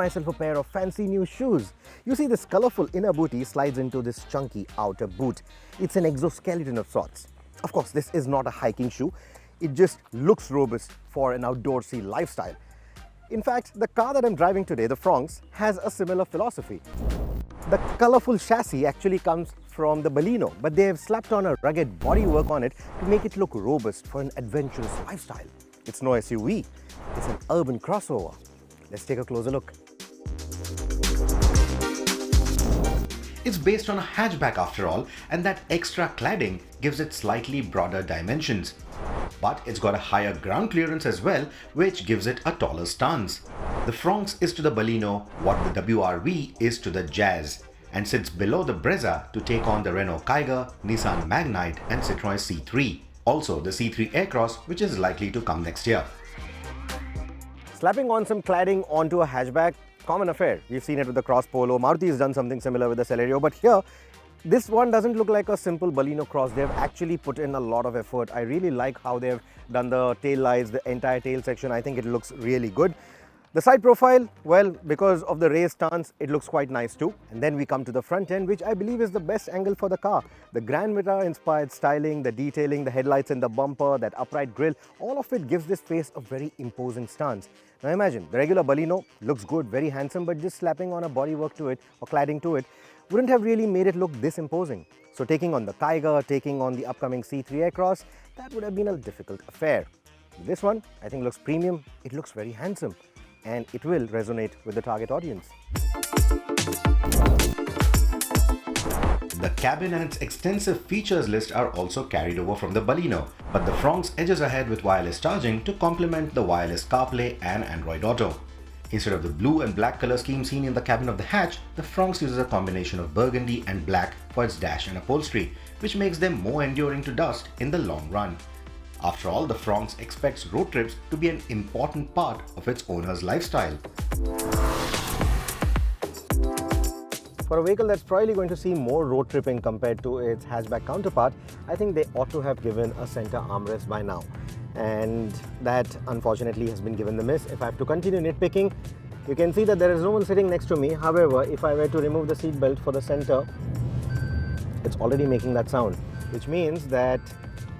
myself a pair of fancy new shoes. You see, this colorful inner booty slides into this chunky outer boot. It's an exoskeleton of sorts. Of course, this is not a hiking shoe. It just looks robust for an outdoorsy lifestyle. In fact, the car that I'm driving today, the Fronx, has a similar philosophy. The colorful chassis actually comes from the Baleno, but they have slapped on a rugged bodywork on it to make it look robust for an adventurous lifestyle. It's no SUV, it's an urban crossover. Let's take a closer look. It's based on a hatchback after all, and that extra cladding gives it slightly broader dimensions. But it's got a higher ground clearance as well, which gives it a taller stance. The Fronx is to the Baleno what the WRV is to the Jazz, and sits below the Brezza to take on the Renault Kiger, Nissan Magnite and Citroen C3. Also the C3 Aircross, which is likely to come next year. Slapping on some cladding onto a hatchback, common affair. We've seen it with the Cross Polo. Maruti has done something similar with the Celerio, but here, this one doesn't look like a simple Baleno Cross. They've actually put in a lot of effort. I really like how they've done the tail lights, the entire tail section. I think it looks really good. The side profile, well, because of the raised stance, it looks quite nice too. And then we come to the front end, which I believe is the best angle for the car. The Grand Mirror-inspired styling, the detailing, the headlights in the bumper, that upright grille, all of it gives this face a very imposing stance. Now imagine, the regular Baleno looks good, very handsome, but just slapping on a bodywork to it or cladding to it wouldn't have really made it look this imposing. So taking on the Kiger, taking on the upcoming C3 Aircross, that would have been a difficult affair. This one, I think, looks premium, it looks very handsome, and it will resonate with the target audience. The cabin and its extensive features list are also carried over from the Baleno, but the Fronx edges ahead with wireless charging to complement the wireless CarPlay and Android Auto. Instead of the blue and black color scheme seen in the cabin of the hatch, the Fronx uses a combination of burgundy and black for its dash and upholstery, which makes them more enduring to dust in the long run. After all, the Fronx expects road trips to be an important part of its owner's lifestyle. For a vehicle that's probably going to see more road tripping compared to its hatchback counterpart, I think they ought to have given a center armrest by now. And that unfortunately has been given the miss. If I have to continue nitpicking, you can see that there is no one sitting next to me. However, if I were to remove the seat belt for the center, it's already making that sound, which means that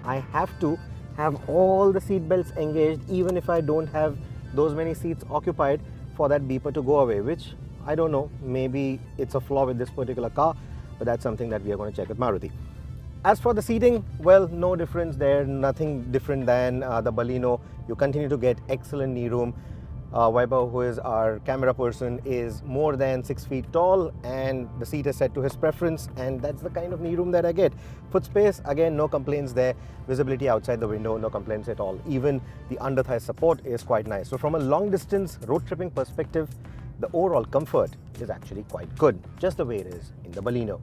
I have to have all the seat belts engaged even if I don't have those many seats occupied for that beeper to go away, which I don't know, maybe it's a flaw with this particular car, but that's something that we are going to check with Maruti. As for the seating, well, no difference there, nothing different than the Baleno. You continue to get excellent knee room. Vaibhav, who is our camera person, is more than 6 feet tall, and the seat is set to his preference, and that's the kind of knee room that I get. Foot space, again, no complaints there. Visibility outside the window, no complaints at all. Even the under thigh support is quite nice. So from a long distance road tripping perspective, the overall comfort is actually quite good, just the way it is in the Baleno.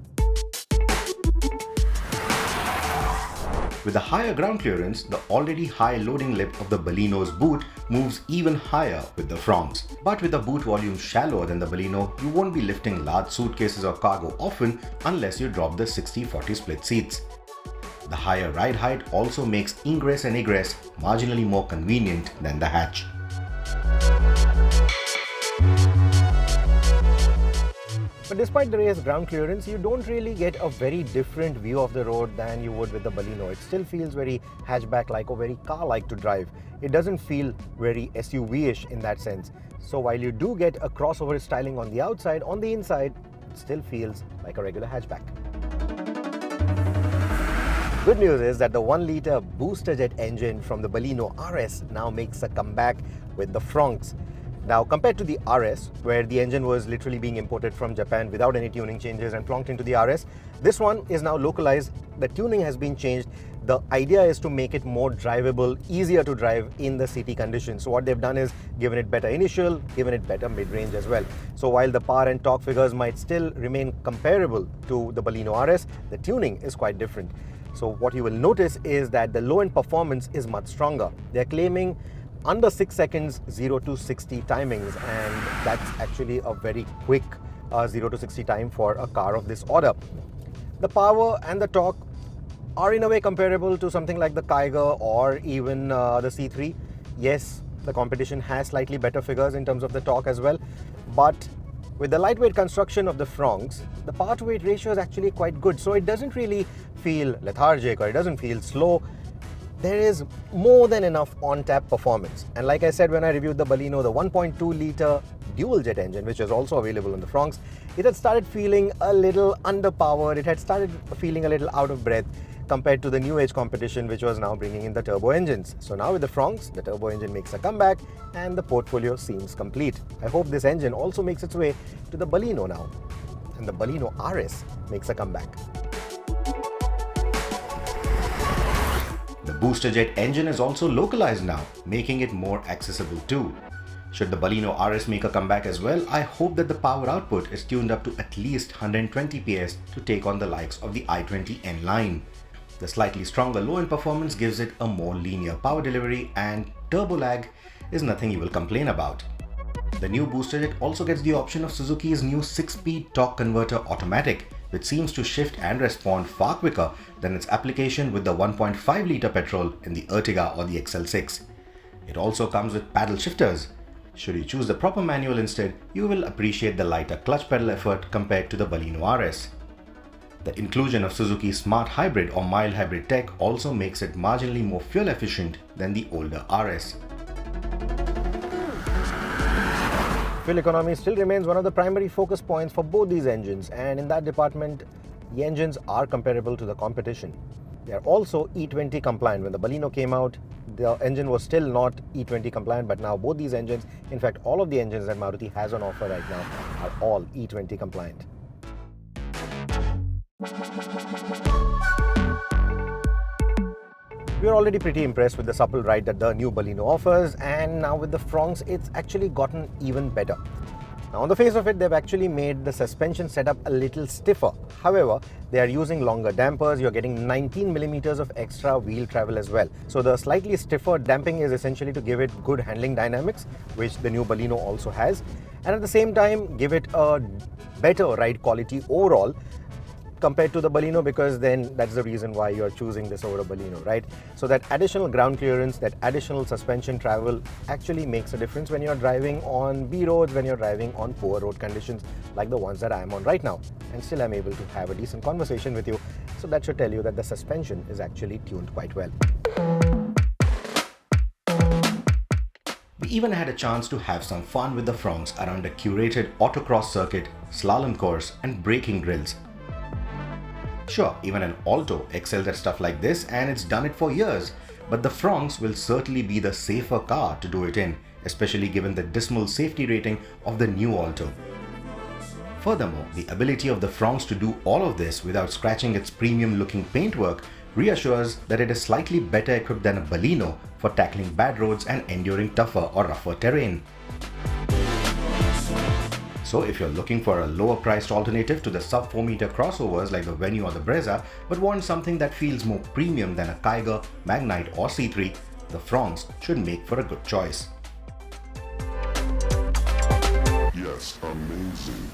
With the higher ground clearance, the already high loading lip of the Baleno's boot moves even higher with the Fronx. But with the boot volume shallower than the Baleno, you won't be lifting large suitcases or cargo often unless you drop the 60-40 split seats. The higher ride height also makes ingress and egress marginally more convenient than the hatch. But despite the raised ground clearance, you don't really get a very different view of the road than you would with the Baleno. It still feels very hatchback-like or very car-like to drive. It doesn't feel very SUV-ish in that sense. So while you do get a crossover styling on the outside, on the inside, it still feels like a regular hatchback. Good news is that the 1-liter booster jet engine from the Baleno RS now makes a comeback with the Fronx. Now, compared to the RS, where the engine was literally being imported from Japan without any tuning changes and plonked into the RS, this one is now localized. The tuning has been changed. The idea is to make it more drivable, easier to drive in the city conditions. So what they've done is given it better initial, given it better mid-range as well. So while the power and torque figures might still remain comparable to the Baleno RS, the tuning is quite different. So what you will notice is that the low-end performance is much stronger. They're claiming under 6 seconds 0 to 60 timings, and that's actually a very quick 0 to 60 time for a car of this order. The power and the torque are in a way comparable to something like the Kiger or even the C3. Yes, the competition has slightly better figures in terms of the torque as well, But with the lightweight construction of the Fronx, the power to weight ratio is actually quite good. So it doesn't really feel lethargic or it doesn't feel slow. There is more than enough on-tap performance. And like I said when I reviewed the Baleno, the 1.2 litre dual jet engine, which is also available on the Fronx, it had started feeling a little underpowered. It had started feeling a little out of breath compared to the new age competition, which was now bringing in the turbo engines. So now with the Fronx, the turbo engine makes a comeback and the portfolio seems complete. I hope this engine also makes its way to the Baleno now, and the Baleno RS makes a comeback. The booster jet engine is also localized now, making it more accessible too. Should the Baleno RS make a comeback as well, I hope that the power output is tuned up to at least 120 PS to take on the likes of the i20N line. The slightly stronger low-end performance gives it a more linear power delivery, and turbo lag is nothing you will complain about. The new booster jet also gets the option of Suzuki's new 6-speed torque converter automatic, which seems to shift and respond far quicker than its application with the 1.5 litre petrol in the Ertiga or the XL6. It also comes with paddle shifters. Should you choose the proper manual instead, you will appreciate the lighter clutch pedal effort compared to the Baleno RS. The inclusion of Suzuki's smart hybrid or mild hybrid tech also makes it marginally more fuel efficient than the older RS. Fuel economy still remains one of the primary focus points for both these engines, and in that department, the engines are comparable to the competition. They are also E20 compliant. When the Baleno came out, the engine was still not E20 compliant, but now both these engines, in fact all of the engines that Maruti has on offer right now, are all E20 compliant. We are already pretty impressed with the supple ride that the new Baleno offers, and now with the Fronx it's actually gotten even better. Now on the face of it, they've actually made the suspension setup a little stiffer. However, they are using longer dampers. You're getting 19mm of extra wheel travel as well. So the slightly stiffer damping is essentially to give it good handling dynamics, which the new Baleno also has, and at the same time give it a better ride quality overall compared to the Baleno, because then that's the reason why you're choosing this over a Baleno, right? So that additional ground clearance, that additional suspension travel actually makes a difference when you're driving on B roads, when you're driving on poor road conditions like the ones that I am on right now. And still I'm able to have a decent conversation with you. So that should tell you that the suspension is actually tuned quite well. We even had a chance to have some fun with the Fronx around a curated autocross circuit, slalom course and braking drills. Sure, even an Alto excels at stuff like this, and it's done it for years, but the Fronx will certainly be the safer car to do it in, especially given the dismal safety rating of the new Alto. Furthermore, the ability of the Fronx to do all of this without scratching its premium looking paintwork reassures that it is slightly better equipped than a Baleno for tackling bad roads and enduring tougher or rougher terrain. So if you're looking for a lower priced alternative to the sub 4 meter crossovers like the Venue or the Brezza, but want something that feels more premium than a Kiger, Magnite or C3, the Fronx should make for a good choice. Yes, amazing.